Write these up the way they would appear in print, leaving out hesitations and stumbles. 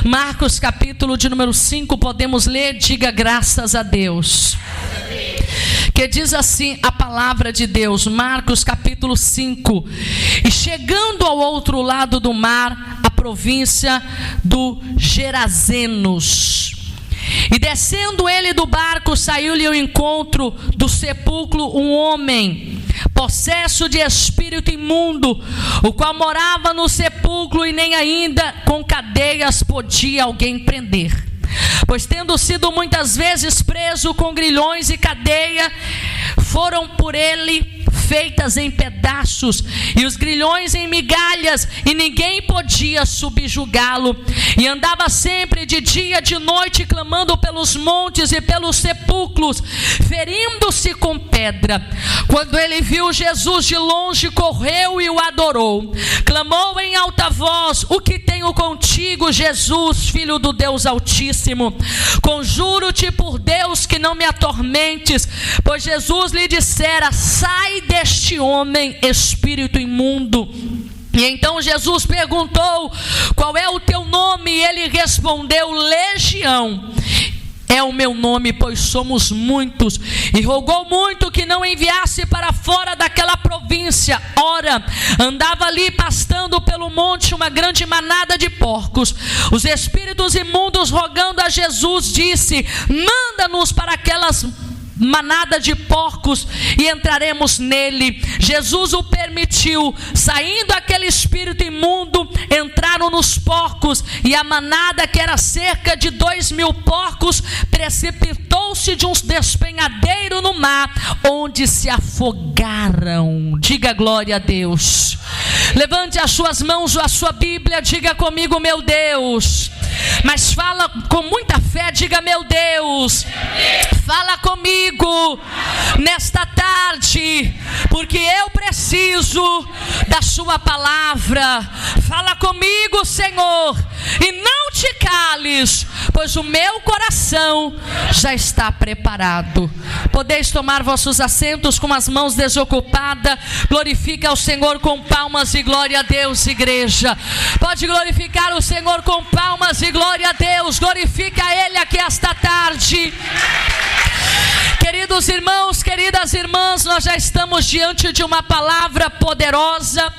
Marcos capítulo de número 5, podemos ler, diga graças a Deus. Que diz assim a palavra de Deus, Marcos capítulo 5. E chegando ao outro lado do mar, a província do Gerazenos. E descendo ele do barco, saiu-lhe ao encontro do sepulcro um homem, possesso de espírito imundo, o qual morava no sepulcro, e nem ainda com cadeias podia alguém prender. Pois tendo sido muitas vezes preso com grilhões e cadeia, foram por ele feitas em pedaços, e os grilhões em migalhas, e ninguém podia subjugá-lo. E andava sempre de dia e de noite, clamando pelos montes e pelos sepulcros, ferindo-se com pedra. Quando ele viu Jesus de longe, correu e o adorou. Clamou em alta voz: o que tenho contigo, Jesus, filho do Deus Altíssimo? Conjuro-te por Deus que não me atormentes. Pois Jesus lhe dissera: sai deste homem, espírito imundo. E então Jesus perguntou: qual é o teu nome? E ele respondeu: Legião é o meu nome, pois somos muitos. E rogou muito que não enviasse para fora daquela província. Ora, andava ali pastando pelo monte uma grande manada de porcos. Os espíritos imundos, rogando a Jesus, disse: manda-nos para aquelas manada de porcos e entraremos nele. Jesus o permitiu. Saindo aquele espírito imundo, entraram nos porcos, e a manada, que era cerca de 2.000 porcos, precipitou-se de um despenhadeiro no mar, onde se afogaram. Diga glória a Deus. Levante as suas mãos ou a sua Bíblia, diga comigo: meu Deus. Mas fala com muita fé, diga: meu Deus, fala comigo nesta tarde, porque eu preciso da sua palavra. Fala comigo, Senhor, e não te cales, pois o meu coração já está preparado. Podeis tomar vossos assentos com as mãos desocupadas. Glorifica ao Senhor com palmas e glória a Deus, igreja. Pode glorificar o Senhor com palmas e glória a Deus. Glorifica a Ele aqui esta tarde. Queridos irmãos, queridas irmãs, nós já estamos diante de uma palavra poderosa.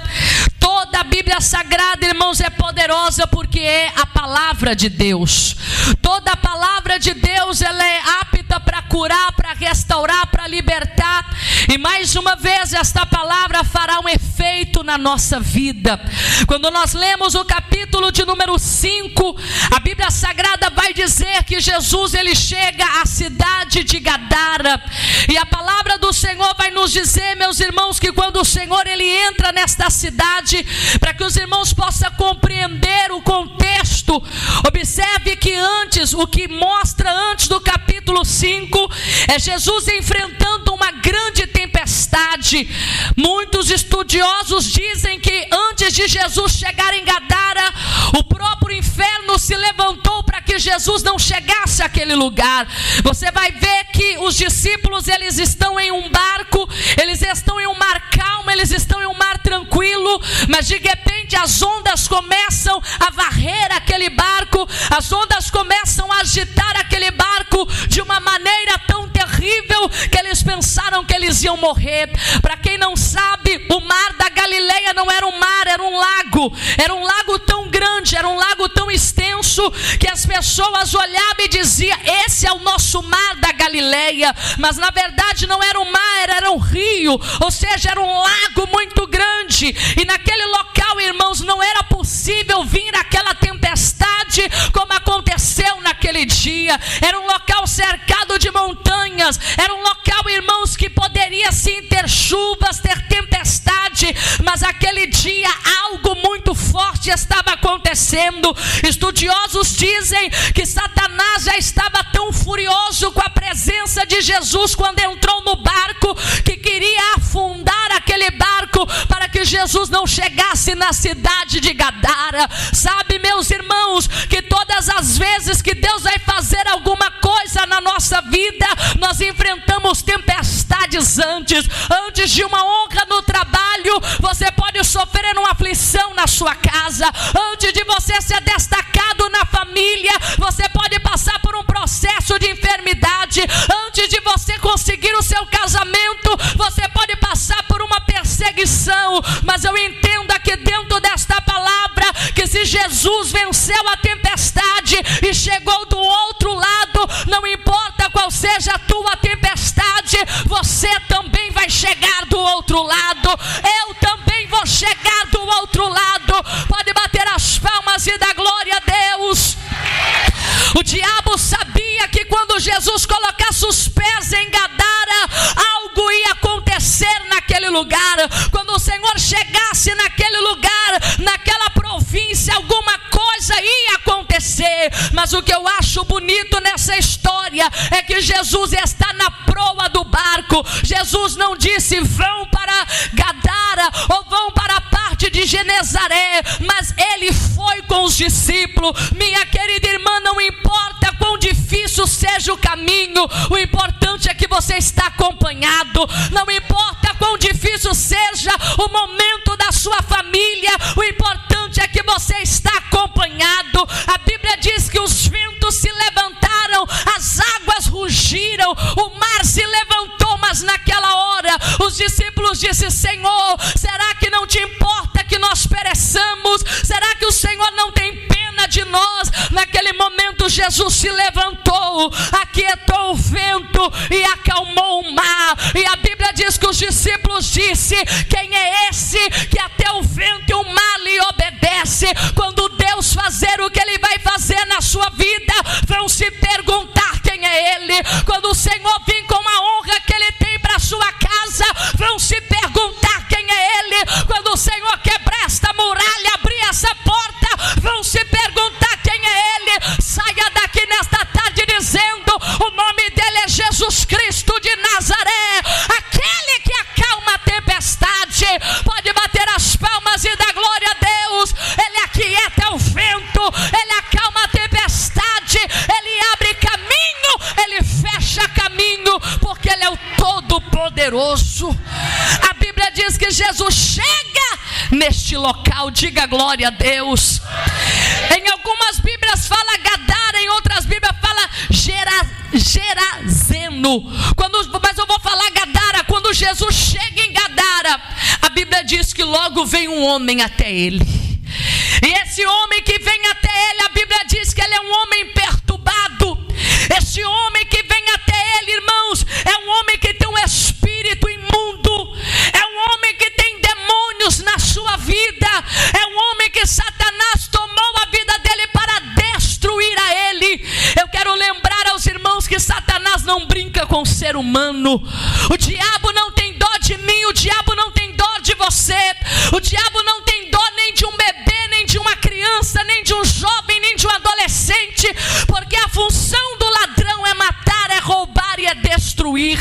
Toda a Bíblia Sagrada, irmãos, é poderosa porque é a palavra de Deus. Toda a palavra de Deus, ela é apta para curar, para restaurar, para libertar. E mais uma vez, esta palavra fará um efeito na nossa vida. Quando nós lemos o capítulo de número 5, a Bíblia Sagrada vai dizer que Jesus, ele chega à cidade de Gadara. E a palavra do Senhor vai nos dizer, meus irmãos, que quando o Senhor, ele entra nesta cidade, para que os irmãos possam compreender o contexto, observe que antes, o que mostra antes do capítulo 5, é Jesus enfrentando uma grande tempestade. Muitos estudiosos dizem que antes de Jesus chegar em Gadara, o próprio inferno se levantou para que Jesus não chegasse àquele lugar. Você vai ver que os discípulos, eles estão em um barco, eles estão em um mar calmo, eles estão em um mar tranquilo, mas de repente as ondas começam a varrer aquele barco, as ondas começam a agitar aquele barco de uma maneira tão terrível que eles pensaram que eles iam morrer. Para quem não sabe, o mar da Galileia não era um mar, era um lago tão grande, era um lago tão extenso, que as pessoas olhavam e diziam: esse é o nosso mar da Galileia. Mas na verdade não era um mar, era um rio, ou seja, era um lago muito grande. E naquele local, irmãos, não era possível vir aquela tempestade como aconteceu naquele dia. Era um local cercado de montanhas, era um local, irmãos, que poderia sim ter chuvas, ter tempestade, mas aquele dia algo muito forte estava acontecendo. Estudiosos dizem que Satanás já estava tão furioso com a presença de Jesus quando entrou no barco, que queria afundar aquele barco para que Jesus não chegasse na cidade de Gadara. Sabe, meus irmãos, que todas as vezes que Deus vai fazer alguma coisa na nossa vida, nós enfrentamos tempestades antes de uma honra no trabalho. Você pode sofrer uma aflição na sua casa, antes de você ser destacado na família, venceu a tempestade e chegou do outro lado. Não importa qual seja a tua tempestade, você também vai chegar do outro lado. Eu também vou chegar do outro lado. Pode bater as palmas e dar glória a Deus. O diabo sabia que quando Jesus colocasse os pés em Gadara, algo ia acontecer naquele lugar. Quando o Senhor chegasse naquele lugar, naquela província, alguma coisa ia acontecer. Mas o que eu acho bonito nessa história é que Jesus está na proa do barco. Jesus não disse vão para Gadara ou vão para a parte de Genezaré, mas ele foi com os discípulos. Minha querida irmã, não importa quão difícil seja o caminho, o importante é que você está acompanhado. Não importa quão difícil seja o momento da sua família, o importante é que você está acompanhado. A Bíblia diz que os ventos se levantaram, as águas rugiram, o mar se levantou, mas naquela hora os discípulos disseram: Senhor, será que não te importa que nós pereçamos? Será que o Senhor não tem pena de nós? Naquele momento Jesus se levantou, aquietou o vento e acalmou o mar. E a Bíblia diz que os discípulos disseram: quem é esse que até o vento e o mar lhe obedece? Quando Deus fazer o que ele vai fazer na sua vida, vão se perguntar quem é ele. Quando o Senhor vir com a honra que ele tem para a sua casa, vão se perguntar quem é ele. Quando o Senhor quebrar esta muralha, abrir essa porta, vão se perguntar quem é ele. Saia daqui nesta tarde dizendo: o nome dele é Jesus Cristo de Nazaré, aquele que acalma a tempestade. Pode bater as palmas e dar glória a Deus. Ele aquieta o vento, ele acalma a tempestade, ele abre caminho, ele fecha caminho, porque ele é o Todo-Poderoso. A Bíblia diz que Jesus chega neste local. Diga glória a Deus. Em algumas Bíblias fala Gadara, em outras Bíblias fala Gerazeno. Mas eu vou falar Gadara. Quando Jesus chega em Gadara, a Bíblia diz que logo vem um homem até ele. E esse homem que vem até ele, a Bíblia diz que ele é um homem perturbado. Esse homem que vem até ele, irmãos, é um homem que tem um espírito imundo. É um homem que tem demônios na sua vida. É um homem que Satanás tomou a vida dele para destruir a ele. Eu quero lembrar aos irmãos que Satanás não brinca com o ser humano. O diabo não tem dó de mim, o diabo não tem dó de você. O diabo não tem dó nem de um bebê, nem de uma criança, nem de um jovem, nem de um adolescente, porque a função do ladrão é matar, é roubar e é destruir.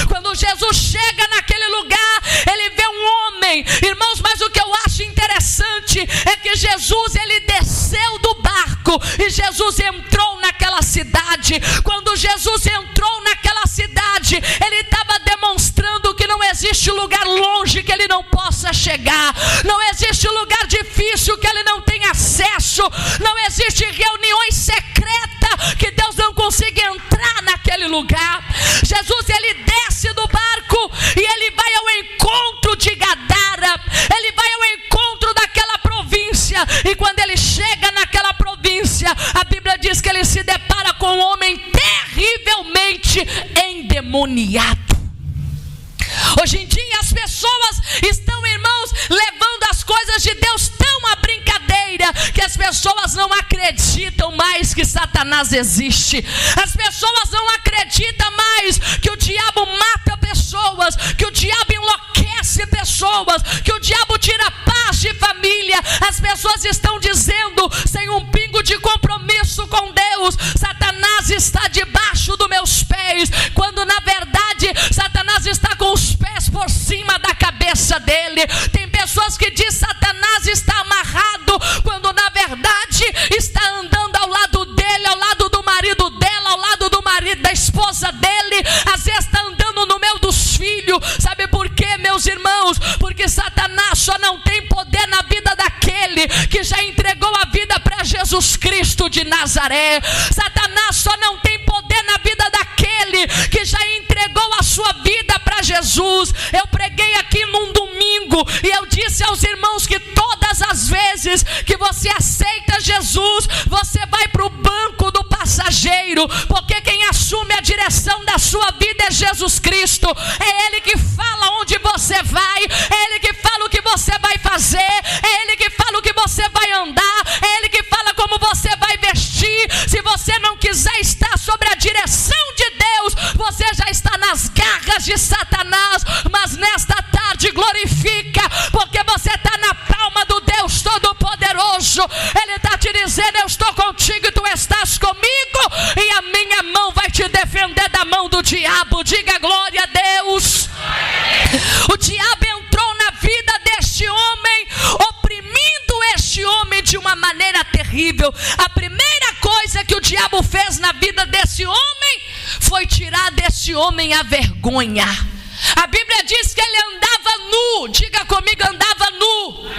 Quando Jesus chega naquele lugar, ele vê um homem, irmãos, mas o que eu acho interessante é que Jesus, ele desceu do barco e Jesus entrou naquela cidade. Quando Jesus entrou naquela cidade, ele estava demonstrando que não existe lugar longe que ele não possa chegar, não existe lugar difícil que ele não tenha acesso, não existe reuniões secretas que Deus não consiga entrar naquele lugar. Jesus, ele desce do barco e ele vai ao encontro de Gadara, ele vai ao encontro daquela província. E quando ele chega naquela província, a Bíblia diz que ele se depara com um homem terrivelmente endemoniado. Hoje em dia as pessoas estão, irmãos, levando as coisas de Deus tão à brincadeira que as pessoas não acreditam mais que Satanás existe. As pessoas não acreditam mais que o diabo mata pessoas, que o diabo enlouquece pessoas, que o diabo tira paz de família. As pessoas estão dizendo, sem um pingo de compromisso com Deus, Satanás está debaixo dos meus pés, quando na verdade Satanás está com os pés por cima da cabeça dele. Tem pessoas que dizem Satanás está amarrado, quando na verdade está andando ao lado dele, ao lado do marido dela, ao lado do marido da esposa dele, às vezes está andando no meio dos filhos. Sabe por quê, meus irmãos? Porque Satanás só não tem poder na vida daquele que já entregou a vida para Jesus Cristo de Nazaré. Satanás só não tem poder na vida daquele que já entregou a sua vida para a Jesus. Eu preguei aqui num domingo e eu disse aos irmãos que todas as vezes que você aceita Jesus, você vai para o banco do passageiro, porque quem assume a direção da sua vida é Jesus Cristo. É Ele que fala onde você vai, é Ele que fala o que você vai fazer, é Ele que fala o que você vai andar, é Ele que fala como você vai vestir. Se você não quiser estar sobre a direção de Deus, você já está nas garras de Satanás. Mas nesta tarde glorifica, porque você está na palma do Deus Todo-Poderoso. Ele está te dizendo: eu estou contigo e tu estás comigo, e a minha mão vai te defender da mão do diabo. Diga glória a Deus. O diabo entrou na vida deste homem, oprimindo este homem de uma maneira terrível. A primeira coisa que o diabo fez na vida desse homem foi tirar desse homem a vergonha. A Bíblia diz que ele andava nu. Diga comigo, andava nu.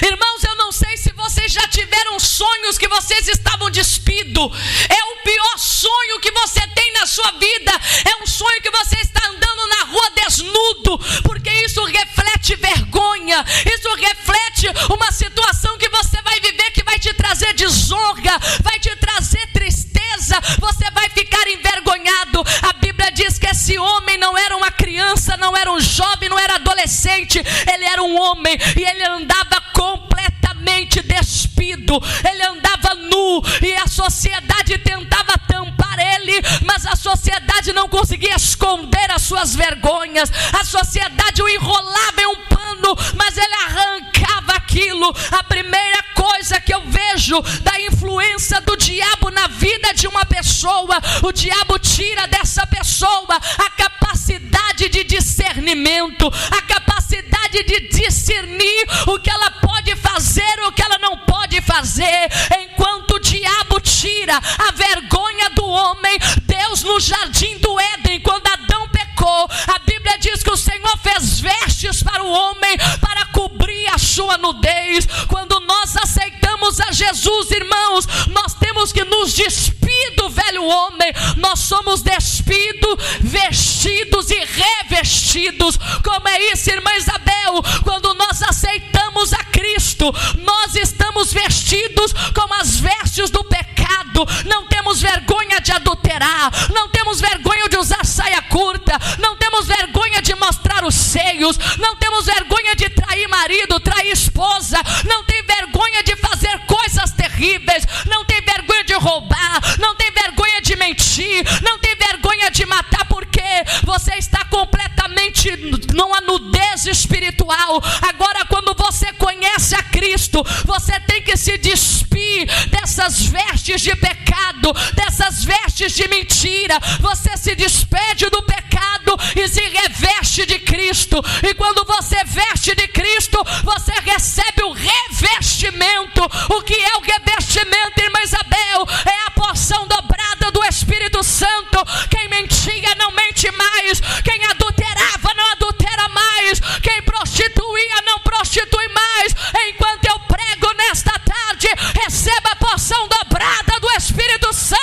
Irmãos, eu não sei se vocês já tiveram sonhos que vocês estavam despidos. É o pior sonho que você tem na sua vida. É um sonho que você está andando na rua desnudo, porque isso reflete vergonha. Isso reflete uma situação que você vai viver, que vai te trazer desonra, vai te trazer tristeza. Você vai ficar envergonhado. A Bíblia diz que esse homem não era uma criança, não era um jovem, não era adolescente. Ele era um homem e ele andava completamente despido. Ele andava nu e a sociedade tentava tampar ele, mas a sociedade não conseguia esconder as suas vergonhas. A sociedade o enrolava em um pano, mas ele arrancava aquilo. A primeira coisa que eu vejo da influência do diabo na vida de uma pessoa, o diabo tira dessa pessoa a capacidade de discernimento, a capacidade de discernir o que ela pode fazer ou o que ela não pode fazer. Enquanto o diabo tira a vergonha do homem, Deus no jardim do Éden, quando Adão pecou, a Bíblia diz que o Senhor fez vestes para o homem para cobrir a sua nudez. Quando nós aceitamos a Jesus, irmãos, nós temos que nos despir do velho homem. Nós somos despidos, vestidos e revestidos. Como é isso, irmã Isabel? Quando nós aceitamos a Cristo, nós estamos vestidos com as vestes do pecado. Não temos vergonha de adulterar, não temos vergonha de usar saia curta, não temos vergonha de mostrar os seios, não temos vergonha de trair marido, trair esposa, não tem vergonha de fazer coisas terríveis, não tem vergonha de roubar, não tem vergonha de mentir, não tem vergonha de matar, porque você está completamente numa nudez espiritual. Agora, quando você conhece a Cristo, você tem que se despir dessas vestes de pecado, dessas vestes de mentira. Você se despede do pecado e se reveste de Cristo. E quando você veste de Cristo, você recebe o revestimento. O que é o revestimento, irmã Isabel? É a porção dobrada do Espírito Santo. Quem mentia não mente mais, quem adulterava não adultera mais, quem prostituía não prostitui mais. Enquanto eu prego nesta tarde, receba a porção dobrada do Espírito Santo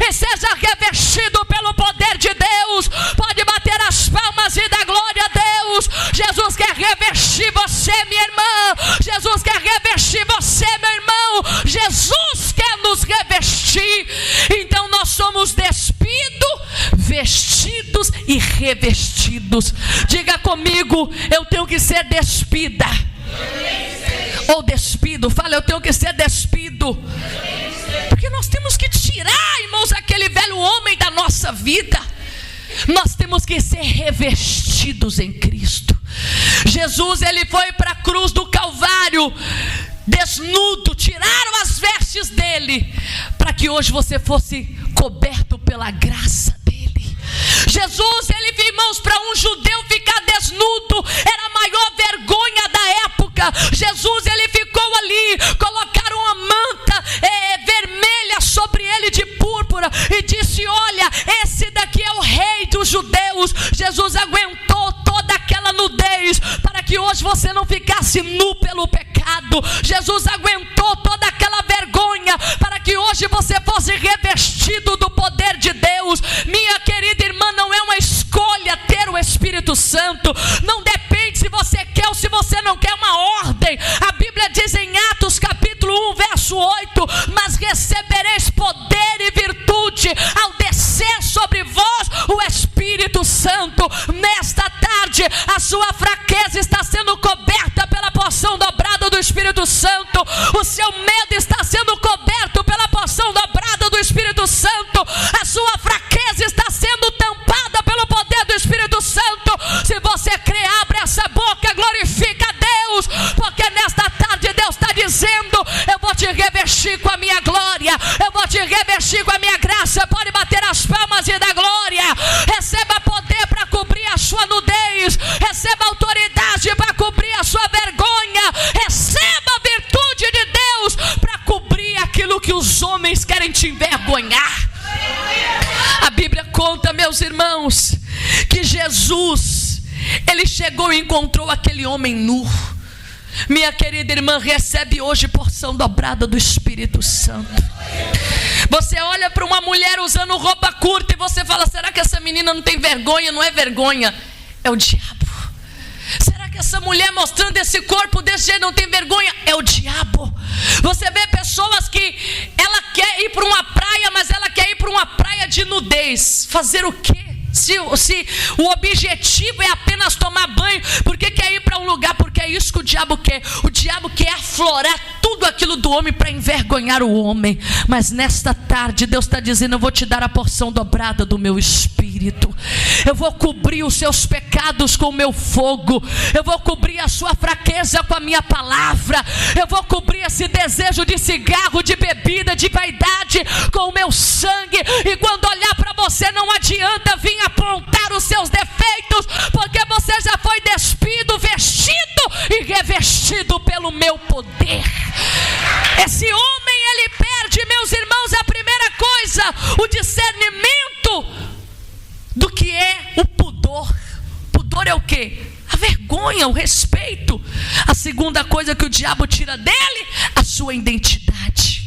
e seja revestido pelo poder de Deus. Pode bater as palmas e dar glória a Deus. Jesus quer revestir você, minha irmã. Jesus quer revestir você, meu irmão. Jesus quer nos revestir. Então nós somos despidos, vestidos e revestidos. Diga comigo, eu tenho que ser despida. Ou despido. Fala, eu tenho que ser despido. Porque nós temos que tirar, irmãos, aquele velho homem da nossa vida. Nós temos que ser revestidos em Cristo. Jesus, ele foi para a cruz do Calvário desnudo, tiraram as vestes dele, para que hoje você fosse coberto pela graça dele. Jesus, ele, irmãos, para um judeu ficar desnudo era a maior vergonha da época. Jesus, ele ficou ali, colocaram uma manta vermelha sobre ele de púrpura e disse: olha, esse daqui é o rei dos judeus. Jesus aguentou toda aquela nudez para que hoje você não ficasse nu pelo pecado. Jesus aguentou toda aquela vergonha para que hoje você fosse revestido do poder de Deus. Minha querida irmã, não é uma escolha ter o Espírito mas recebereis poder e virtude ao descer sobre vós o Espírito Santo. Nesta tarde, a sua fraqueza está sendo coberta pela porção dobrada do Espírito Santo. O seu medo está sendo coberto pela porção dobrada do Espírito Santo. A sua fraqueza está sendo tampada pelo poder do Espírito Santo. Se você crê, abre essa boca, glorifica a Deus, porque nesta tarde Deus está dizendo: eu vou te revestir com a minha glória, eu vou te revestir com a minha graça. Pode bater as palmas e dar glória. Receba poder para cobrir a sua nudez, receba autoridade para cobrir a sua vergonha, receba a virtude de Deus para cobrir aquilo que os homens querem te envergonhar. A Bíblia conta, meus irmãos, que Jesus, ele chegou e encontrou aquele homem nu. Minha querida irmã, recebe hoje porção dobrada do Espírito Santo. Você olha para uma mulher usando roupa curta e você fala: será que essa menina não tem vergonha? Não é vergonha, é o diabo. Será que essa mulher mostrando esse corpo desse jeito não tem vergonha? É o diabo. Você vê pessoas que ela quer ir para uma praia, mas ela quer ir para uma praia de nudez. Fazer o quê? Se o objetivo é apenas tomar banho, por que quer ir para um lugar? Porque é isso que o diabo quer. O diabo quer aflorar tudo aquilo do homem para envergonhar o homem. Mas nesta tarde Deus está dizendo: eu vou te dar a porção dobrada do meu Espírito. Eu vou cobrir os seus pecados com o meu fogo. Eu vou cobrir a sua fraqueza com a minha palavra. Eu vou cobrir esse desejo de cigarro, de bebida, de vaidade com o meu sangue. E quando olhar para você, não adianta vir apontar os seus defeitos, porque você já foi despido, vestido e revestido pelo meu poder. Esse homem, ele perde, meus irmãos, a primeira coisa, o discernimento do que é o pudor. Pudor é o quê? A vergonha, o respeito. A segunda coisa que o diabo tira dele, a sua identidade.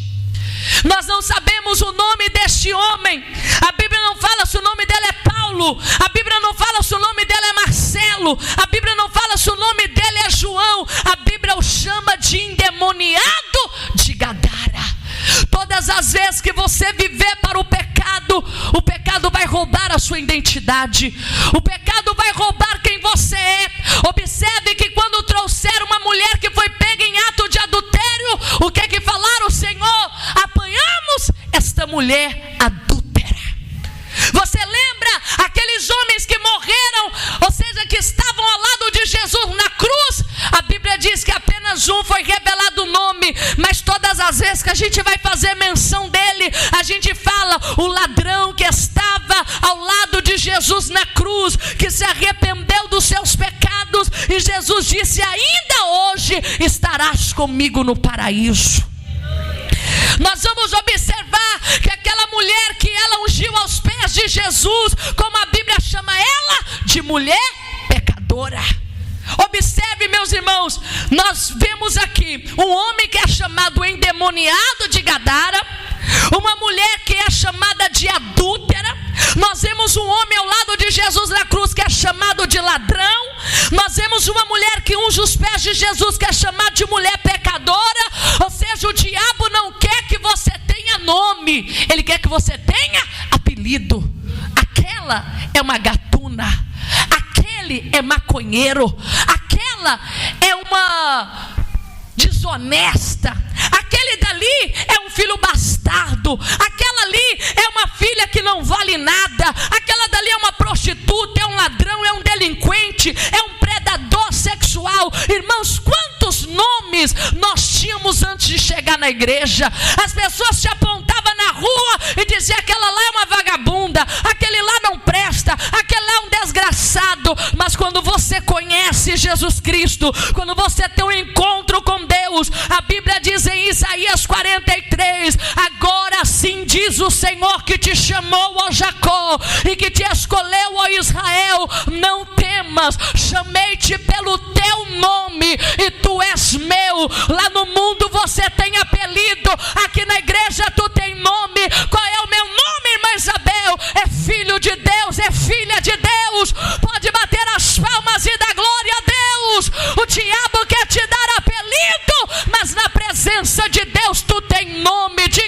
Nós não sabemos o nome deste homem. A Bíblia não fala se o nome dele é Paulo. A Bíblia não fala se o nome dele é Marcelo. A Bíblia não fala se o nome dele é João. A Bíblia o chama de endemoniado de Gadara. Todas as vezes que você viver para o pecado vai roubar a sua identidade. O pecado vai roubar quem você é. Observe que quando trouxeram uma mulher que foi pega em ato de adultério, o que é que falaram? Senhor, apanhamos esta mulher adúltera. Você lembra aqueles homens que morreram, ou seja, que estavam ao lado de Jesus na cruz? A Bíblia diz que apenas um foi revelado o nome, mas todas as vezes que a gente vai fazer menção dele, a gente fala: o ladrão que estava ao lado de Jesus na cruz, que se arrependeu dos seus pecados, e Jesus disse: ainda hoje estarás comigo no paraíso. Nós vamos observar que aquela mulher que ela ungiu aos pés de Jesus, como a Bíblia chama ela, de mulher pecadora. Observe, meus irmãos, nós vemos aqui um homem que é chamado endemoniado de Gadara, uma mulher que é chamada de adúltera. Nós vemos um homem ao lado de Jesus na cruz que é chamado de ladrão. Nós vemos uma mulher que unge os pés de Jesus que é chamada de mulher pecadora. Ou seja, o diabo não quer que você tenha nome, ele quer que você tenha apelido. Aquela é uma gatuna, aquele é maconheiro, aquela é uma desonesta, aquele dali é um filho bastardo, aquela ali é uma filha que não vale nada, aquela dali é uma prostituta, é um ladrão, é um delinquente, é um predador sexual. Irmãos, quantos nomes nós tínhamos antes de chegar na igreja? As pessoas te apontavam na rua e diziam: aquela lá é uma vagabunda, aquele lá não presta, aquele lá é um desgraçado. Mas quando você conhece Jesus Cristo, quando você tem um encontro com Deus, a Bíblia diz em Isaías 43: agora sim diz o Senhor que te chamou, ó Jacó, e que te escolheu, ó Israel, não temas, chamei-te pelo teu nome e tu és meu. Lá no mundo você tem apelido, aqui na igreja tu tem nome. Qual é o meu nome, irmã Isabel? É filho de Deus, é filha de Deus. Pode bater as palmas e dar glória a Deus. O diabo quer te dar apelido, mas na presença de Deus tu tem nome. Diga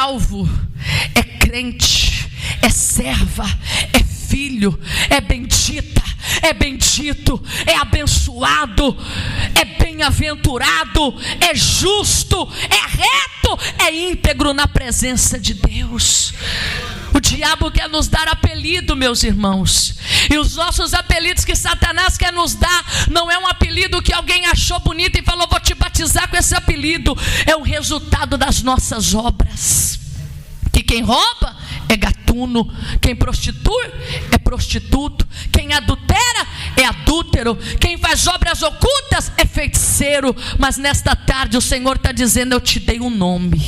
salvo, é crente, é serva, é filho, é bendita, é bendito, é abençoado, é bem-aventurado, é justo, é reto, é íntegro na presença de Deus. O diabo quer nos dar apelido, meus irmãos, e os nossos apelidos que Satanás quer nos dar, não é um apelido que alguém achou bonito e falou, vou te batizar com esse apelido. É o resultado das nossas obras. Que quem rouba é gatuno, quem prostitui é prostituto, quem adultera é adúltero, quem faz obras ocultas é feiticeiro. Mas nesta tarde o Senhor está dizendo, eu te dei um nome.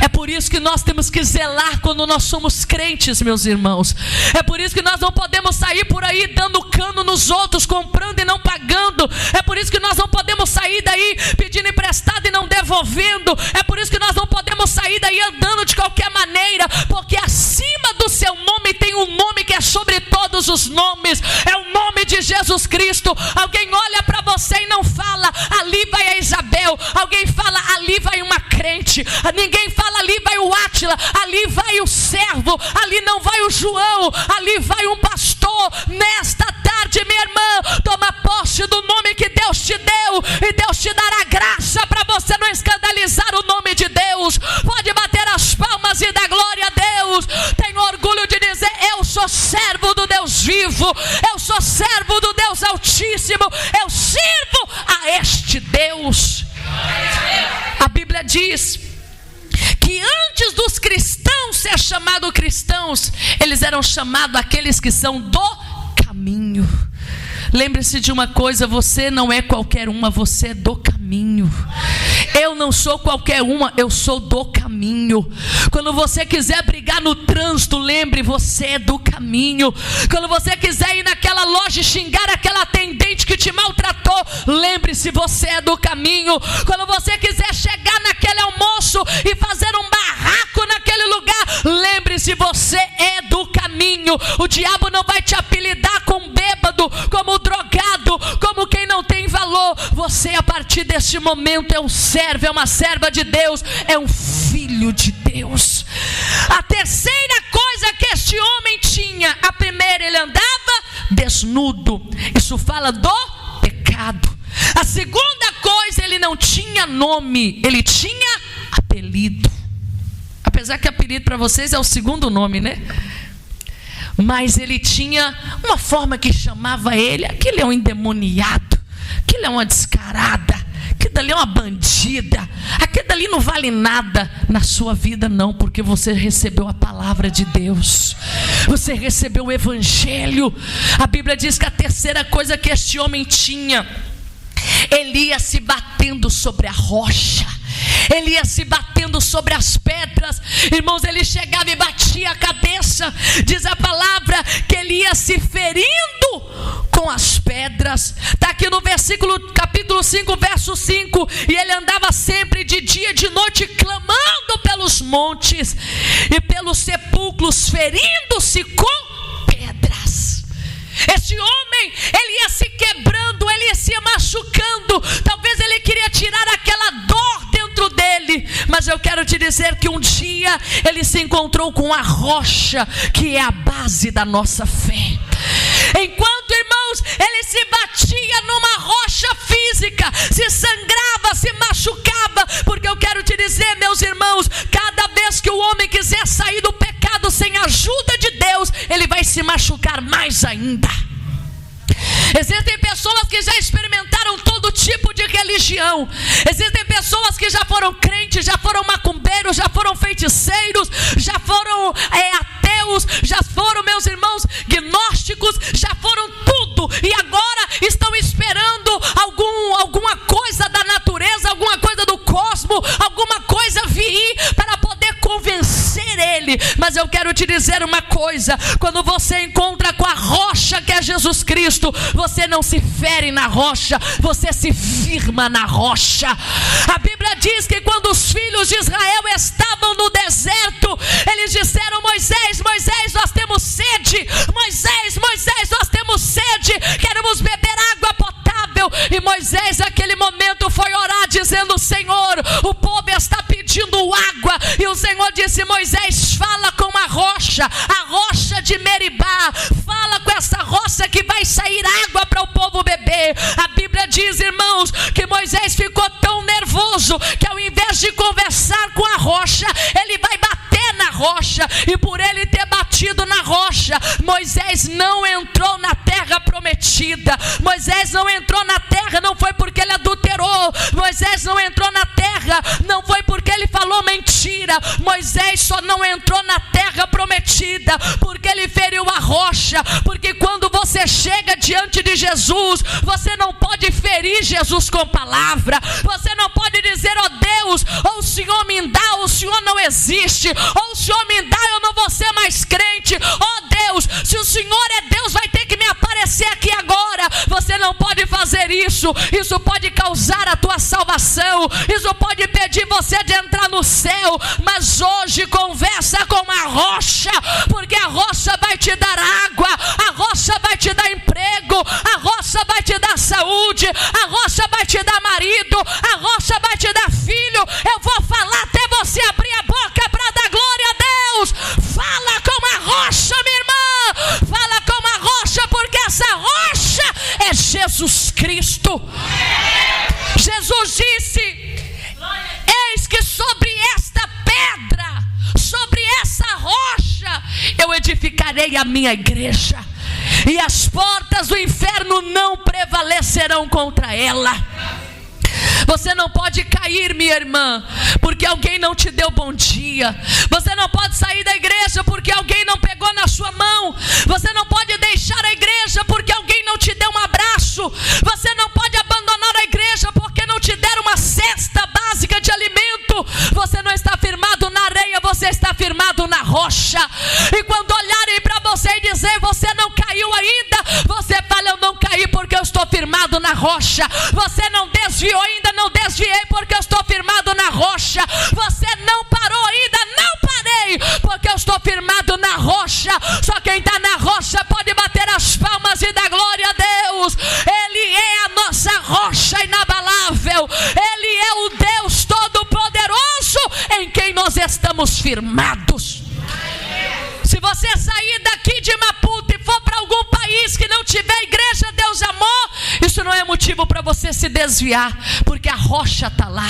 É por isso que nós temos que zelar quando nós somos crentes, meus irmãos. É por isso que nós não podemos sair por aí dando cano nos outros, comprando e não pagando. É por isso que nós não podemos sair daí pedindo emprestado e não devolvendo. É por isso que nós não podemos sair daí andando de qualquer maneira, porque acima do seu nome tem um nome que é sobre todos os nomes. É o nome de Jesus Cristo. Alguém olha para você e não fala, ali vai a Isabel. Alguém fala, ali vai uma crente. Ninguém fala, ali vai o Átila, ali vai o servo, ali não vai o João, ali vai um pastor. Nesta tarde, minha irmã, toma posse do nome que Deus te deu, e Deus te dará graça para você não escandalizar o nome de Deus. Pode bater as palmas e dar glória a Deus. Tenho orgulho de dizer, eu sou servo do Deus vivo, eu sou servo do Deus Altíssimo, eu sirvo a este Deus. A Bíblia diz que antes dos cristãos ser chamados cristãos, eles eram chamados aqueles que são do caminho. Lembre-se de uma coisa, você não é qualquer uma, você é do caminho. Eu não sou qualquer uma, eu sou do caminho. Quando você quiser brigar no trânsito, lembre, você é do caminho. Quando você quiser ir naquela loja e xingar aquela atendente que te maltratou, lembre-se, você é do caminho. Quando você quiser chegar naquele almoço e fazer um barraco naquele lugar, lembre-se, você é do caminho. O diabo não vai te apelidar com bêbado, como drogado, como quem não tem valor. Você, a partir deste momento, é um servo, é uma serva de Deus, é um filho de Deus. A terceira coisa que este homem tinha, a primeira, ele andava desnudo. Isso fala do pecado. A segunda coisa, ele não tinha nome, ele tinha apelido. Apesar que apelido para vocês é o segundo nome, né? Mas ele tinha uma forma que chamava ele, aquele é um endemoniado, aquele é uma descarada, aquele dali é uma bandida, aquele dali não vale nada. Na sua vida não, porque você recebeu a palavra de Deus, você recebeu o evangelho. A Bíblia diz que a terceira coisa que este homem tinha, ele ia se batendo sobre a rocha, ele ia se batendo sobre as pedras. Irmãos, ele chegava e batia a cabeça. Diz a palavra que ele ia se ferindo com as pedras. Está aqui no capítulo 5, verso 5. E ele andava sempre de dia e de noite, clamando pelos montes e pelos sepulcros, ferindo-se com pedras. Esse homem, ele ia se quebrando, ele ia se machucando. Talvez ele queria tirar aquela dor dentro dele. Mas eu quero te dizer que um dia ele se encontrou com a rocha, que é a base da nossa fé. Enquanto, irmãos, ele se batia numa rocha física, se sangrava, se machucava. Porque eu quero te dizer, meus irmãos, cada vez que o homem quiser sair do pecado sem a ajuda de Deus, ele vai se machucar mais ainda. Existem pessoas que já experimentaram todo tipo de religião. Existem pessoas que já foram crentes, já foram macumbeiros, já foram feiticeiros, já foram ateus, já foram, meus irmãos, gnósticos, já foram tudo. E agora estão esperando alguma coisa da natureza, alguma coisa do cosmo, alguma coisa vir para poder convencer ele. Mas eu quero te dizer uma coisa: quando você encontra com a rocha que é Jesus Cristo, você não se fere na rocha, você se firma na rocha. A Bíblia diz que quando os filhos de Israel estavam no deserto, eles disseram: Moisés, Moisés, nós temos sede. Moisés, Moisés, nós temos sede, queremos beber água potável. E Moisés naquele momento foi orar dizendo: Senhor, o povo está pedindo água. E o Senhor disse: Moisés, fala com a rocha de Meribá, fala com essa rocha que vai sair água para o povo beber. A Bíblia diz, irmãos, que Moisés ficou tão nervoso que ao invés de conversar com a rocha, ele vai bater na rocha, e por ele ter batido na rocha, Moisés não entrou na terra prometida. Moisés não entrou na terra, não foi porque ele adulterou. Moisés não entrou na terra, não foi porque ele falou mentira. Moisés só não entrou na terra prometida porque ele feriu a rocha. Porque quando você chega diante de Jesus, você não pode ferir Jesus com palavra. Você não pode dizer: ó Deus, ou o Senhor me dá, ou o Senhor não existe, ou o Senhor me dá, eu não vou ser mais crente. Ó Deus, se o Senhor é Deus, vai ter que me aparecer aqui agora. Você não pode fazer isso. Isso pode causar a tua salvação, isso pode impedir você de entrar no céu. Mas hoje conversa com a rocha, porque a rocha vai te dar água, a rocha vai te dar emprego, a rocha vai te dar saúde, a rocha vai te dar marido, a rocha vai te dar filho. Eu vou falar até você abrir a boca para dar glória a Deus. Fala com a rocha, minha irmã, fala com a rocha, porque essa rocha é Jesus Cristo. Jesus disse: eis que sobre esta pedra, sobre essa rocha, eu edificarei a minha igreja, e as portas do inferno não prevalecerão contra ela. Você não pode cair, minha irmã, porque alguém não te deu bom dia. Você não pode sair da igreja porque alguém não pegou na sua mão. Você não pode deixar a igreja porque alguém não te deu um abraço. Você não pode abandonar a igreja porque não te deram uma cesta básica de alimento. Você não está firmado na areia, você está firmado na rocha. E quando olharem para você e dizer: você não caiu ainda, você fala: eu não caí porque eu estou firmado na rocha. Você não desviou ainda, não desviei porque eu estou firmado na rocha. Você não parou ainda, não parei porque eu estou firmado na rocha. Só quem está na rocha pode bater as palmas e dar glória a Deus. Ele é a nossa rocha inabalável. Ele é o Deus Todo-Poderoso em quem nós estamos firmados. Se você sair daqui de Maputo e for para algum país que não tiver igreja Deus Amor, isso não é motivo para você se desviar, porque a rocha está lá.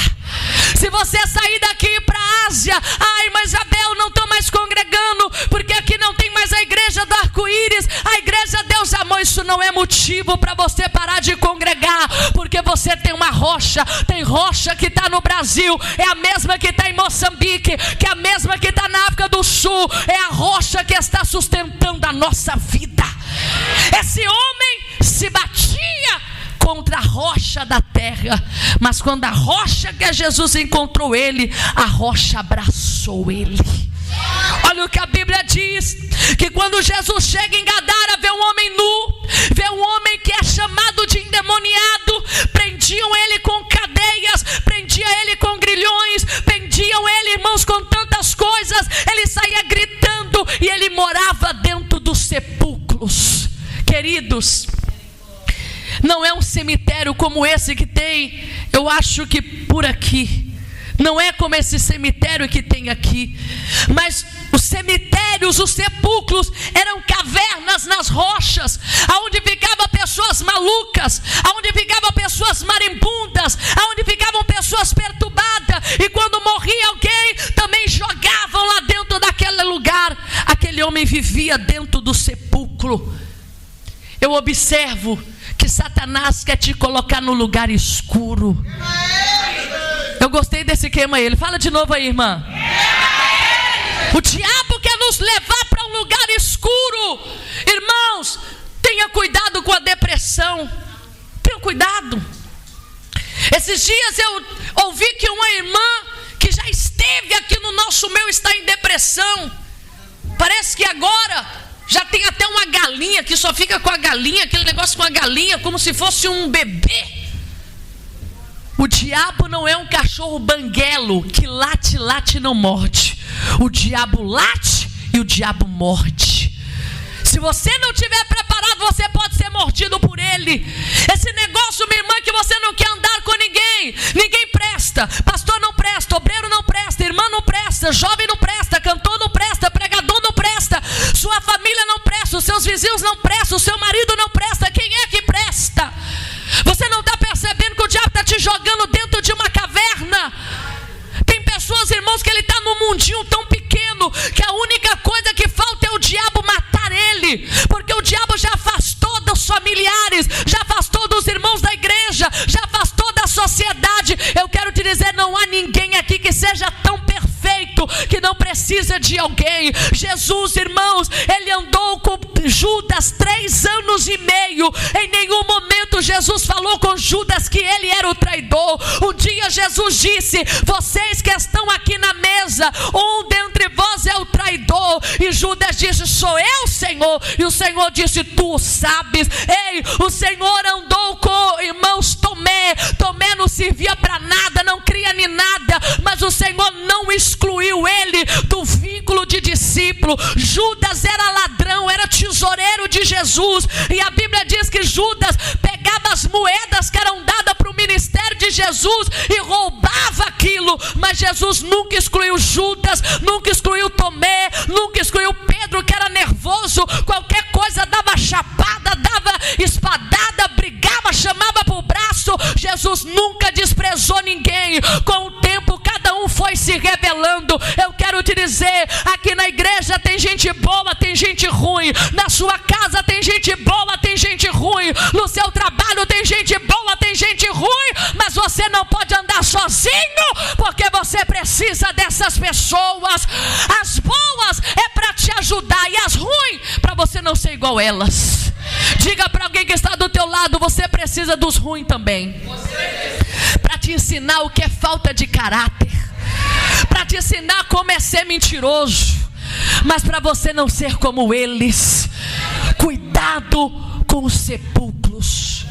Se você sair daqui para a Ásia: ai, mas Abel, não estou mais congregando porque aqui não tem mais a igreja do arco-íris, a igreja Deus Amor, isso não é motivo para você parar de congregar, porque você tem uma rocha. Tem rocha que está no Brasil, é a mesma que está em Moçambique, que é a mesma que está na África do Sul. É a rocha que está sustentando a nossa vida. Esse homem se batia contra a rocha da terra, mas quando a rocha que é Jesus encontrou ele, a rocha abraçou ele. Olha o que a Bíblia diz, que quando Jesus chega em Gadara, vê um homem nu, vê um homem que é chamado de endemoniado. Prendiam ele com cadeias, prendiam ele com grilhões, prendiam ele, irmãos, com tantas coisas. Ele saía gritando e ele morava dentro dos sepulcros. Queridos, não é um cemitério como esse que tem, eu acho que por aqui. Não é como esse cemitério que tem aqui. Mas os cemitérios, os sepulcros, eram cavernas nas rochas, aonde ficavam pessoas malucas, aonde ficavam pessoas marimbundas, aonde ficavam pessoas perturbadas. E quando morria alguém, também jogavam lá dentro daquele lugar. Aquele homem vivia dentro do sepulcro. Eu observo que Satanás quer te colocar no lugar escuro. Eu gostei desse queima ele. Fala de novo aí, irmã. O diabo quer nos levar para um lugar escuro. Irmãos, tenha cuidado com a depressão. Tenha cuidado. Esses dias eu ouvi que uma irmã que já esteve aqui no nosso meio está em depressão. Parece que agora já tem até uma galinha que só fica com a galinha, aquele negócio com a galinha, como se fosse um bebê. O diabo não é um cachorro banguelo que late, late e não morde. O diabo late e o diabo morde. Se você não estiver preparado, você pode ser mordido por ele. Esse negócio, minha irmã, que você não quer andar com ninguém. Ninguém presta. Pastor não presta, obreiro não presta, irmã não presta. presta, jovem não presta, cantor não presta, pregador não presta, sua família não presta, os seus vizinhos não prestam, o seu marido não presta. Quem é que presta? Você não está percebendo que o diabo está te jogando dentro de uma caverna? Tem pessoas, irmãos, que ele está num mundinho tão pequeno que a única coisa que falta é o diabo matar ele, porque o diabo já afastou dos familiares, já afastou dos irmãos da igreja, já afastou da sociedade. Eu quero te dizer, não há ninguém aqui que seja tão perfeito que não precisa de alguém. Jesus, irmãos, ele andou com Judas 3 anos e meio. Em nenhum momento Jesus falou com Judas que ele era o traidor. Um dia Jesus disse: vocês que estão aqui na mesa, um dentre vós é o traidor. E Judas disse: sou eu, Senhor. E o Senhor disse: tu o sabes. Ei, o Senhor andou com irmãos Tomé. Tomé não servia para nada, não cria nem nada, mas o Senhor não excluiu ele do vínculo de discípulo. Judas era ladrão, era tesoureiro de Jesus, e a Bíblia diz que Judas pegava as moedas que eram dadas para o ministério de Jesus e roubava aquilo. Mas Jesus nunca excluiu Judas, nunca excluiu Tomé, nunca excluiu Pedro, que era nervoso, qualquer coisa dava chapada, dava espadada, brigava, chamava para o braço. Jesus nunca desprezou ninguém. Com o tempo cada um foi se revelando. Eu quero te dizer, aqui na igreja tem gente boa, tem gente ruim, na sua casa tem gente boa, tem gente ruim, no seu trabalho tem gente boa, tem gente ruim, mas você não pode andar sozinho, porque você precisa dessas pessoas. As boas é para te ajudar, e as ruins para você não ser igual elas. Diga para alguém que está do teu lado: você precisa dos ruins também, para te ensinar o que é falta de caráter, para te ensinar como é ser mentiroso, mas para você não ser como eles. Cuidado com os sepulcros.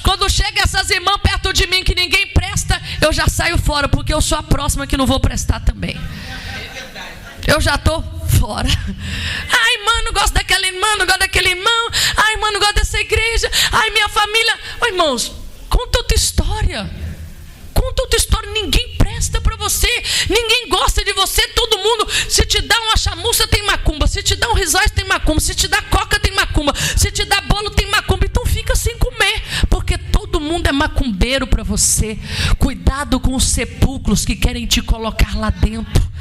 Quando chega essas irmãs perto de mim que ninguém presta, eu já saio fora, porque eu sou a próxima que não vou prestar também. Eu já estou fora. Ai, mano, gosto daquela irmã, não gosto daquele irmão. Ai, mano, gosto dessa igreja. Ai, minha família. Oh, irmãos, conta outra história. Conta outra história. Ninguém presta para você, ninguém gosta de você. Todo mundo, se te dá uma chamuça tem macumba, se te dá um risóis tem macumba, se te dá coca tem macumba, se te dá bolo tem macumba. Então fica sem comer, porque todo mundo é macumbeiro para você. Cuidado com os sepulcros que querem te colocar lá dentro.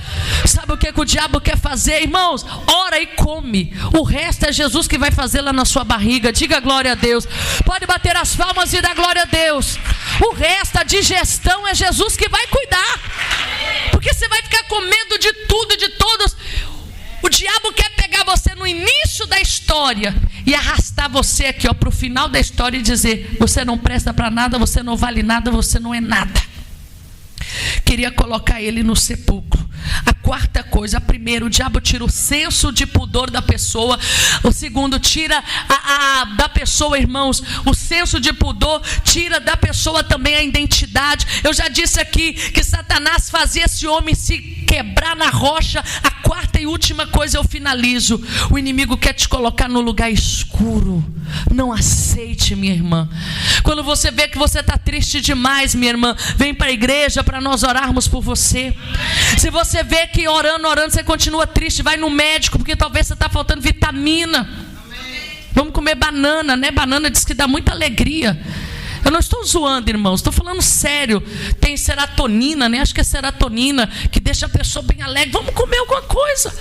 Sabe o que o diabo quer fazer, irmãos? Ora e come. O resto é Jesus que vai fazer lá na sua barriga. Diga glória a Deus. Pode bater as palmas e dar glória a Deus. O resto, a digestão, é Jesus que vai cuidar. Porque você vai ficar com medo de tudo e de todos. O diabo quer pegar você no início da história e arrastar você aqui, ó, para o final da história e dizer: você não presta para nada, você não vale nada, você não é nada. Queria colocar ele no sepulcro. A quarta coisa: a primeira, o diabo tira o senso de pudor da pessoa. O segundo, tira da pessoa, irmãos, o senso de pudor, tira da pessoa também a identidade. Eu já disse aqui que Satanás fazia esse homem se quebrar na rocha. A quarta e última coisa, eu finalizo: o inimigo quer te colocar no lugar escuro. Não aceite, minha irmã. Quando você vê que você está triste demais, minha irmã, vem para a igreja para nós orarmos por você. Se você vê que orando, você continua triste, vai no médico, porque talvez você está faltando vitamina. Vamos comer banana, né? Banana diz que dá muita alegria. Eu não estou zoando, irmãos, estou falando sério. Tem serotonina, né? Acho que é serotonina que deixa a pessoa bem alegre. Vamos comer alguma coisa,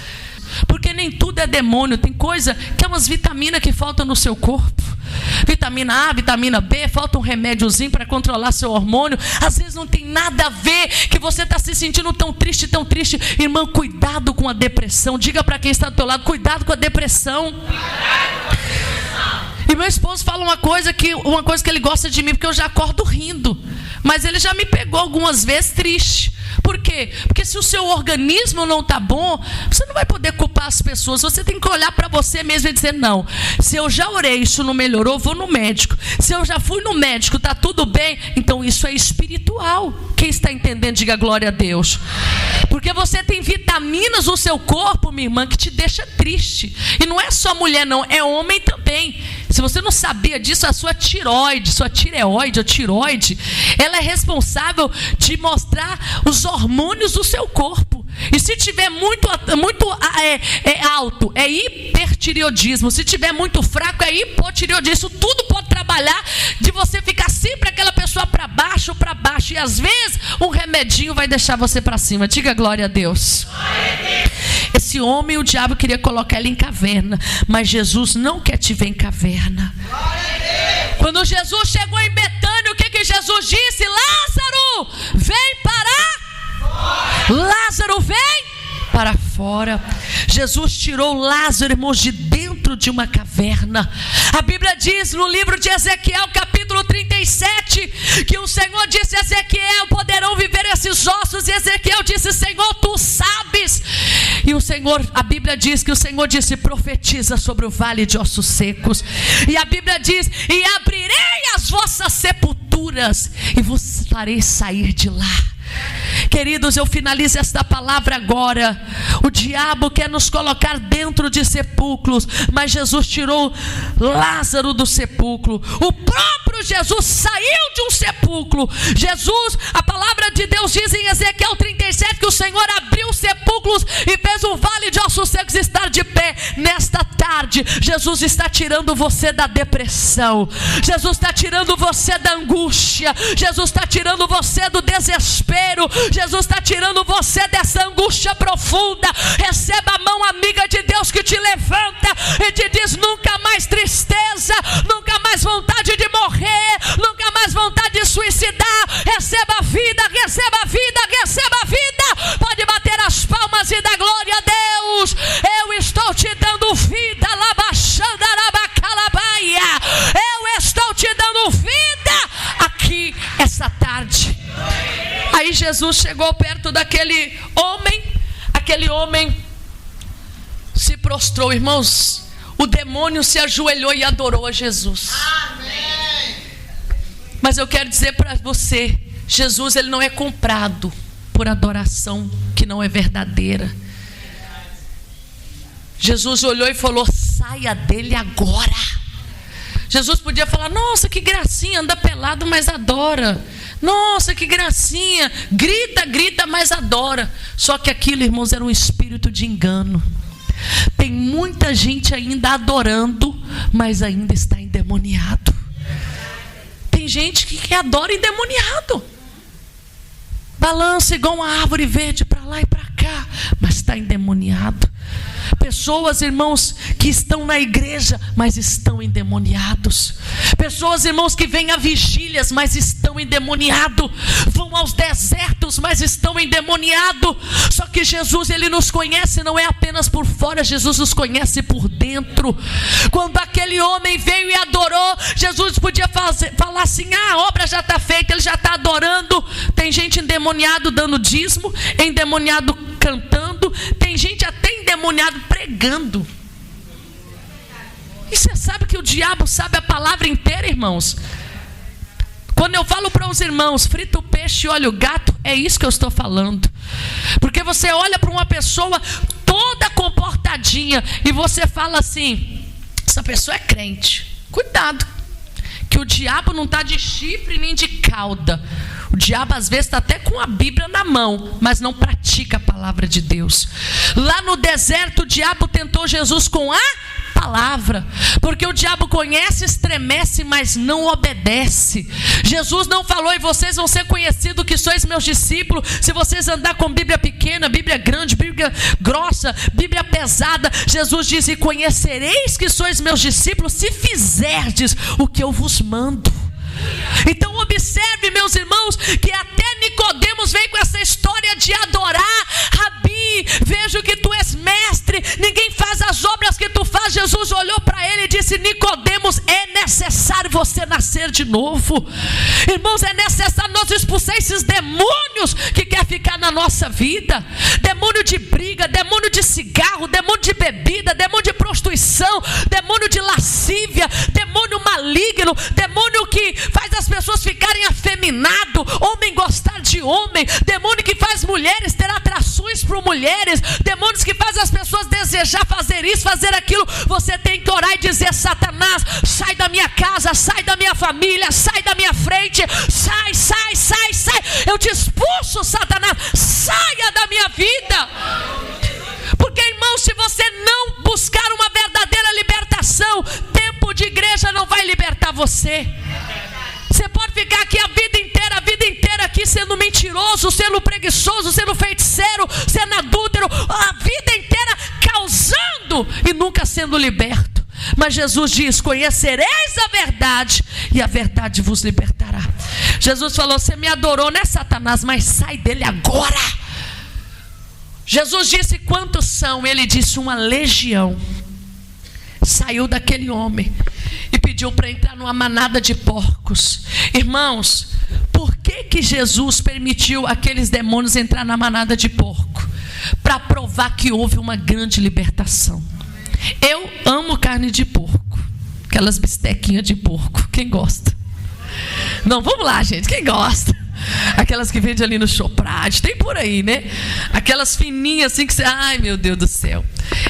porque nem tudo é demônio. Tem coisa que é umas vitaminas que faltam no seu corpo. Vitamina A, vitamina B, falta um remédiozinho para controlar seu hormônio. Às vezes não tem nada a ver, que você está se sentindo tão triste, tão triste. Irmão, cuidado com a depressão. Diga para quem está do teu lado: cuidado com a depressão. E meu esposo fala uma coisa que ele gosta de mim, porque eu já acordo rindo. Mas ele já me pegou algumas vezes triste. Por quê? Porque se o seu organismo não está bom, você não vai poder culpar as pessoas. Você tem que olhar para você mesmo e dizer: não, se eu já orei, isso não melhorou, vou no médico. Se eu já fui no médico, está tudo bem, então isso é espiritual. Quem está entendendo, diga glória a Deus. Porque você tem vitaminas no seu corpo, minha irmã, que te deixa triste. E não é só mulher não, é homem também. Se você não sabia disso, a sua tireoide, ela é responsável de mostrar os hormônios do seu corpo. E se tiver muito alto, é hipertireoidismo. Se tiver muito fraco, é hipotireoidismo. Isso tudo pode trabalhar de você ficar sempre aquela pessoa para baixo. E às vezes um remedinho vai deixar você para cima. Diga glória a Deus. Esse homem, o diabo queria colocar ele em caverna, mas Jesus não quer te ver em caverna. Quando Jesus chegou em Betânia, o que Jesus disse? Lázaro, vem para fora. Lázaro, vem para fora. Jesus tirou Lázaro, irmãos, de dentro de uma caverna. A Bíblia diz no livro de Ezequiel, capítulo 37, que o Senhor disse a Ezequiel: poderão viver esses ossos? E Ezequiel disse: Senhor, tu sabes. E o Senhor, a Bíblia diz que o Senhor disse: profetiza sobre o vale de ossos secos. E a Bíblia diz: e abrirei as vossas sepulturas e vos farei sair de lá. Queridos, eu finalizo esta palavra agora. O diabo quer nos colocar dentro de sepulcros, mas Jesus tirou Lázaro do sepulcro. O próprio Jesus saiu de um sepulcro. Jesus, a palavra de Deus diz em Ezequiel 37 que o Senhor abriu os sepulcros e fez um vale de ossos secos estar de pé. Nesta tarde, Jesus está tirando você da depressão, Jesus está tirando você da angústia, Jesus está tirando você do desespero, Jesus está tirando você dessa angústia profunda. Receba a mão amiga de Deus que te levanta e te diz: nunca mais tristeza, nunca mais vontade de morrer, nunca mais vontade de suicidar. Receba a vida, receba a vida, receba a vida. Pode bater as palmas e dar glória a Deus. Eu estou te dando vida, labaxanda, labacalabaia. Eu estou te dando vida aqui essa tarde. Aí Jesus chegou perto daquele homem. Aquele homem se prostrou, irmãos. O demônio se ajoelhou e adorou a Jesus. Amém. Mas eu quero dizer para você, Jesus, ele não é comprado por adoração que não é verdadeira. Jesus olhou e falou: saia dele agora. Jesus podia falar: nossa, que gracinha, anda pelado, mas adora. Nossa, que gracinha, grita, mas adora. Só que aquilo, irmãos, era um espírito de engano. Tem muita gente ainda adorando, mas ainda está endemoniado. Tem gente que adora endemoniado, balança igual uma árvore verde para lá e para cá, mas está endemoniado. Pessoas, irmãos, que estão na igreja, mas estão endemoniados. Pessoas, irmãos, que vêm a vigílias, mas estão endemoniados. Vão aos desertos, mas estão endemoniados. Só que Jesus, ele nos conhece não é apenas por fora, Jesus nos conhece por dentro. Quando aquele homem veio e adorou, Jesus podia falar assim: a obra já está feita, ele já está adorando. Tem gente endemoniado dando dízimo, endemoniado cantando, tem gente até endemoniado pregando. E você sabe que o diabo sabe a palavra inteira, irmãos? Quando eu falo para os irmãos, frita o peixe e olha o gato, é isso que eu estou falando. Porque você olha para uma pessoa toda comportadinha e você fala assim: essa pessoa é crente. Cuidado, que o diabo não está de chifre nem de cauda. O diabo às vezes está até com a Bíblia na mão, mas não pratica a palavra de Deus. Lá no deserto o diabo tentou Jesus com a palavra, porque o diabo conhece, estremece, mas não obedece. Jesus não falou: e vocês vão ser conhecidos que sois meus discípulos se vocês andar com Bíblia pequena, Bíblia grande, Bíblia grossa, Bíblia pesada. Jesus disse: e conhecereis que sois meus discípulos se fizerdes o que eu vos mando. Então observe, meus irmãos, que até Nicodemos veio com essa história de adorar. Rabi, vejo que tu és mestre, ninguém faz as obras que tu faz. Jesus olhou para ele e disse: Nicodemos, é necessário você nascer de novo. Irmãos, é necessário nós expulsar esses demônios que quer ficar na nossa vida. Demônio de briga, demônio de cigarro, demônio de bebida, demônio de prostituição, demônio de lascívia, demônio maligno, demônio que faz as pessoas ficarem afeminadas, homem gostar de homem, demônio que faz mulheres ter atrações ruins para mulheres, demônios que fazem as pessoas desejar fazer isso, fazer aquilo. Você tem que orar e dizer: Satanás, sai da minha casa, sai da minha família, sai da minha frente, sai, sai, sai, sai. Eu te expulso, Satanás, saia da minha vida. Porque, irmão, se você não buscar uma verdadeira libertação, tempo de igreja não vai libertar você. Você pode ficar aqui a vida inteira aqui sendo mentiroso, sendo preguiçoso, sendo feiticeiro, sendo adúltero, a vida inteira causando e nunca sendo liberto. Mas Jesus diz: conhecereis a verdade e a verdade vos libertará. Jesus falou: você me adorou, né, Satanás? Mas sai dele agora. Jesus disse: quantos são? Ele disse: uma legião. Saiu daquele homem e pediu para entrar numa manada de porcos. Irmãos, por que Jesus permitiu aqueles demônios entrar na manada de porco? Para provar que houve uma grande libertação. Eu amo carne de porco, aquelas bistequinhas de porco. Quem gosta? Não, vamos lá, gente, quem gosta? Aquelas que vende ali no Choprade, tem por aí, né? Aquelas fininhas assim que você... Ai, meu Deus do céu.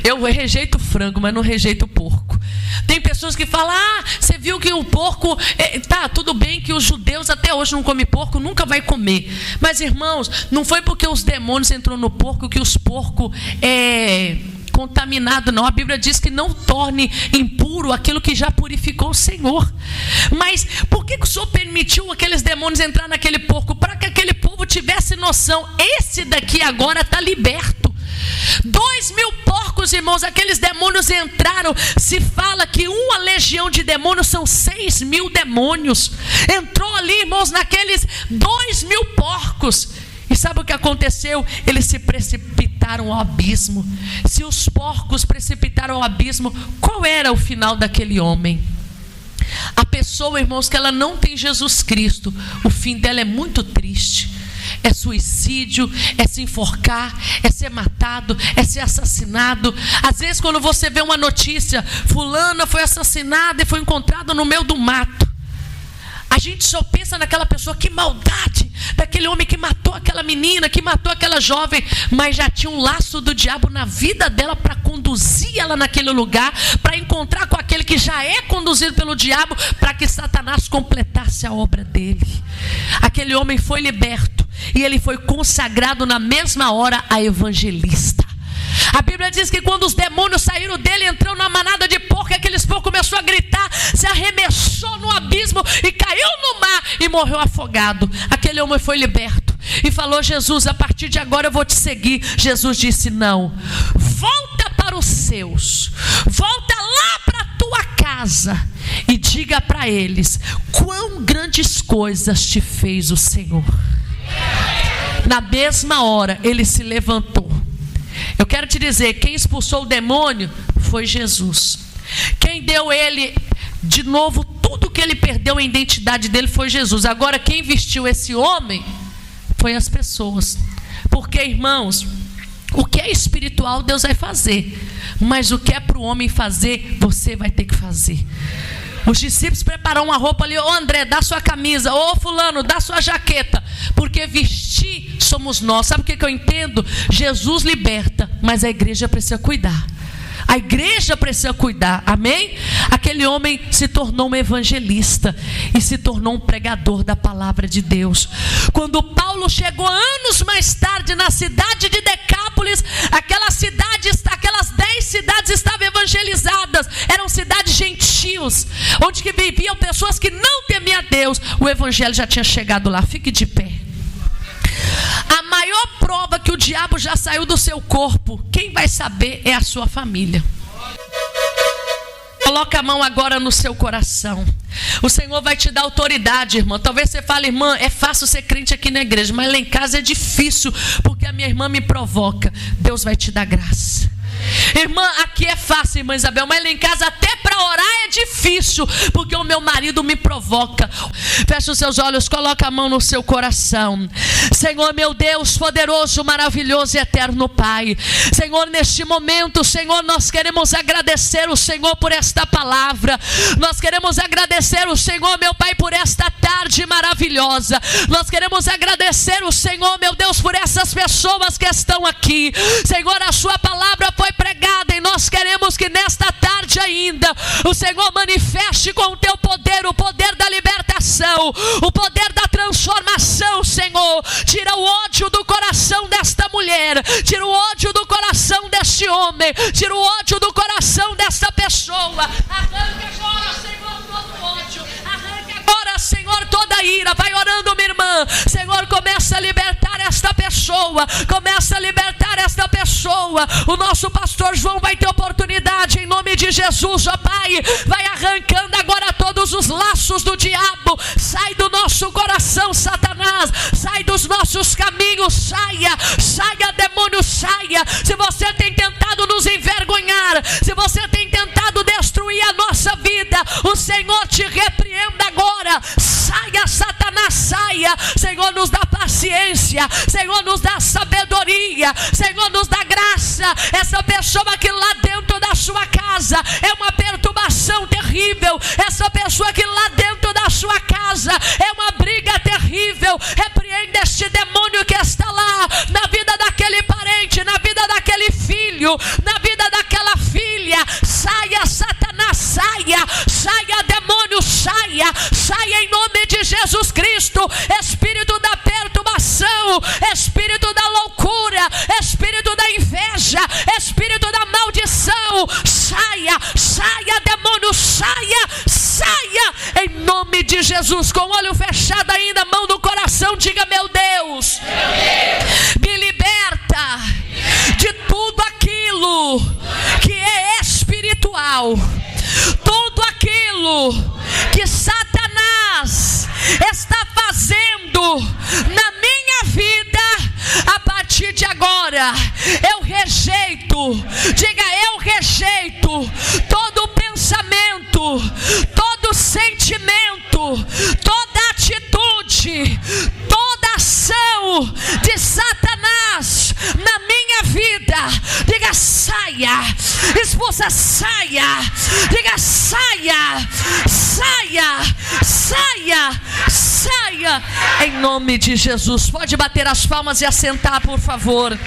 Eu rejeito frango, mas não rejeito porco. Tem pessoas que falam: ah, você viu que o porco... tá, tudo bem que os judeus até hoje não comem porco, nunca vai comer. Mas, irmãos, não foi porque os demônios entrou no porco que os porcos contaminado, não. A Bíblia diz que não torne impuro aquilo que já purificou o Senhor. Mas por que o Senhor permitiu aqueles demônios entrar naquele porco? Para que aquele povo tivesse noção: esse daqui agora está liberto. 2.000 porcos, irmãos, aqueles demônios entraram. Se fala que uma legião de demônios são 6.000 demônios. Entrou ali, irmãos, naqueles 2.000 porcos. E sabe o que aconteceu? Eles se precipitaram ao abismo. Se os porcos precipitaram ao abismo, qual era o final daquele homem? A pessoa, irmãos, que ela não tem Jesus Cristo, o fim dela é muito triste. É suicídio, é se enforcar, é ser matado, é ser assassinado. Às vezes, quando você vê uma notícia: fulana foi assassinada e foi encontrada no meio do mato, a gente só pensa naquela pessoa: que maldade daquele homem que matou aquela menina, que matou aquela jovem. Mas já tinha um laço do diabo na vida dela para conduzir ela naquele lugar, para encontrar com aquele que já é conduzido pelo diabo, para que Satanás completasse a obra dele. Aquele homem foi liberto e ele foi consagrado na mesma hora a evangelista. A Bíblia diz que quando os demônios saíram dele, entrou na manada de porco, aqueles porcos começou a gritar, se arremessou no abismo e caiu no mar e morreu afogado. Aquele homem foi liberto e falou: Jesus, a partir de agora eu vou te seguir. Jesus disse: não, volta para os seus, volta lá para a tua casa e diga para eles quão grandes coisas te fez o Senhor. Na mesma hora ele se levantou. Eu quero te dizer, quem expulsou o demônio foi Jesus. Quem deu ele de novo tudo que ele perdeu, a identidade dele, foi Jesus. Agora, quem vestiu esse homem foi as pessoas. Porque, irmãos, o que é espiritual Deus vai fazer, mas o que é para o homem fazer, você vai ter que fazer. Os discípulos prepararam uma roupa ali: ô André, dá sua camisa, ô fulano, dá sua jaqueta, porque vestir somos nós. Sabe o que eu entendo? Jesus liberta, mas a igreja precisa cuidar. A igreja precisa cuidar, amém? Aquele homem se tornou um evangelista e se tornou um pregador da palavra de Deus. Quando Paulo chegou anos mais tarde na cidade de Decápolis, aquelas 10 cidades estavam evangelizadas. Eram cidades gentios, onde que viviam pessoas que não temiam a Deus. O evangelho já tinha chegado lá. Fique de pé. A maior prova que o diabo já saiu do seu corpo, quem vai saber é a sua família. Coloca a mão agora no seu coração. O Senhor vai te dar autoridade, irmã. Talvez você fale: irmã, é fácil ser crente aqui na igreja, mas lá em casa é difícil, porque a minha irmã me provoca. Deus vai te dar graça. Irmã, aqui é fácil, irmã Isabel, mas lá em casa até para orar é difícil, porque o meu marido me provoca. Feche os seus olhos, coloca a mão no seu coração. Senhor, meu Deus, poderoso, maravilhoso e eterno Pai. Senhor, neste momento, Senhor, nós queremos agradecer o Senhor por esta palavra. Nós queremos agradecer o Senhor, meu Pai, por esta tarde maravilhosa. Nós queremos agradecer o Senhor, meu Deus, por essas pessoas que estão aqui. Senhor, a sua palavra foi pregada e nós queremos que nesta tarde ainda o Senhor manifeste com o teu poder, o poder da libertação, o poder da transformação, Senhor. Tira o ódio do coração desta mulher, tira o ódio do coração deste homem, tira o ódio do coração desta pessoa. Arranca agora, Senhor, todo ódio. Arranca agora, Senhor, toda ira. Vai orando, minha irmã. Senhor, começa a libertar esta pessoa. Começa a libertar esta pessoa. O nosso pastor João vai ter oportunidade em nome de Jesus, ó Pai. Vai arrancando agora todos os laços do diabo. Sai do nosso coração, Satanás. Sai dos nossos caminhos. Saia, saia, demônio, saia. Se você tem tentado nos envergonhar, se você tem tentado destruir a nossa vida, o Senhor te repreenda agora. Saia, Satanás, saia. Senhor, nos dá paciência. Senhor, nos dá sabedoria. Senhor, nos dá graça. Essa pessoa que lá dentro da sua casa é uma perturbação terrível. Essa pessoa que lá dentro da sua casa é uma briga terrível. Repreenda este demônio que está lá na vida daquele parente, na vida daquele filho, na vida daquela filha. Saia, Satanás, saia. Saia, demônio, saia. Saia em nome de Jesus Cristo. Espírito da perturbação, espírito da loucura, espírito da inveja, espírito da maldição. Saia, saia, demônio, saia, saia. Em nome de Jesus, com o olho fechado ainda, mão no coração, diga: meu Deus, me liberta de tudo aquilo que é espiritual, tudo aquilo que Satanás está fazendo na minha vida. A partir de agora eu rejeito, diga: eu rejeito todo pensamento, todo sentimento, toda atitude, toda ação de Satanás na minha vida. Diga: saia. Expulsa, saia. Diga: saia, saia, saia, saia. Em nome de Jesus. Pode bater as palmas e assentar, por favor.